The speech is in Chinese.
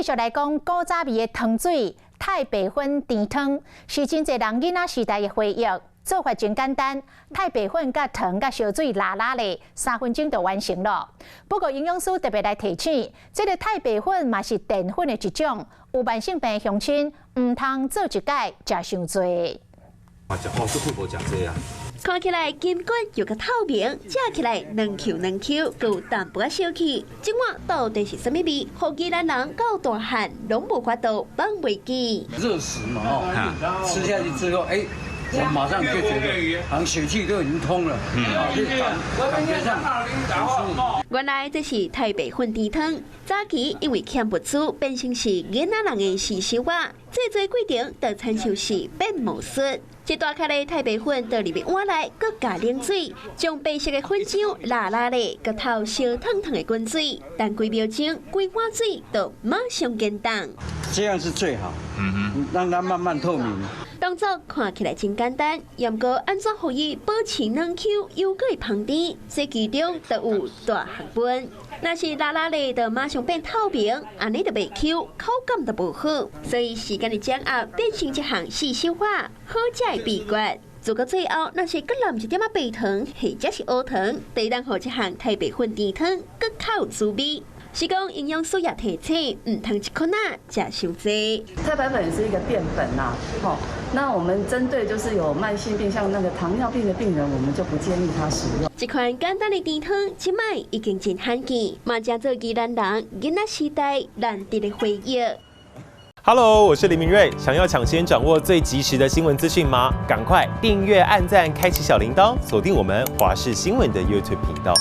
续来讲古早味的汤水太白粉甜汤，是真侪人囡仔时代的回忆。做法真简单，太白粉甲糖甲烧水拉拉咧，3分钟就完成了。不过营养师特别来提醒，这个太白粉嘛是淀粉的一种，有慢性病的乡亲唔通做一届食伤多。食好都不无食这啊。 看起来筋骨又个透明，食起来软 Q 软 Q， 有淡薄仔小气。这碗到底是什么味？好基咱人到大汉拢无法度放袂记。热食嘛，吃下去之后，我马上就觉得好像血气都已经通了，感觉上很舒服。原来这是太白粉甜汤，早期因为欠物资，变成是囡仔人的私生活，制作过程就亲像是变魔术。 一大颗的太白粉到入面碗内，搁加冷水，将白色的粉浆拉拉咧，搁透烧烫烫的滚水，但几秒钟，规碗水就马上见冻。这样是最好，让它慢慢透明。动作看起来真简单，不过安怎可以保持软 Q 又搁会芳甜？这其中都有大学问。若是拉拉咧，就马上变透明，安尼就袂 Q， 口感就无好。所以时间的掌握变成一项细小化好食的秘诀。做到最后，若是搁淋一点仔白糖或者是黑糖，就当互这项太白粉甜汤搁较有滋味。 是讲营养素也提醒，唔通一颗呐食伤多。太白粉也是一个淀粉呐，那我们针对就是有慢性病，像那个糖尿病的病人，我们就不建议他使用。这款简单的甜汤，即卖已经真罕见，嘛正做宜兰人囡仔时代难得的回忆。Hello， 我是林明瑞。想要抢先掌握最及时的新闻资讯吗？赶快订阅、按赞、开启小铃铛，锁定我们华视新闻的 YouTube 频道。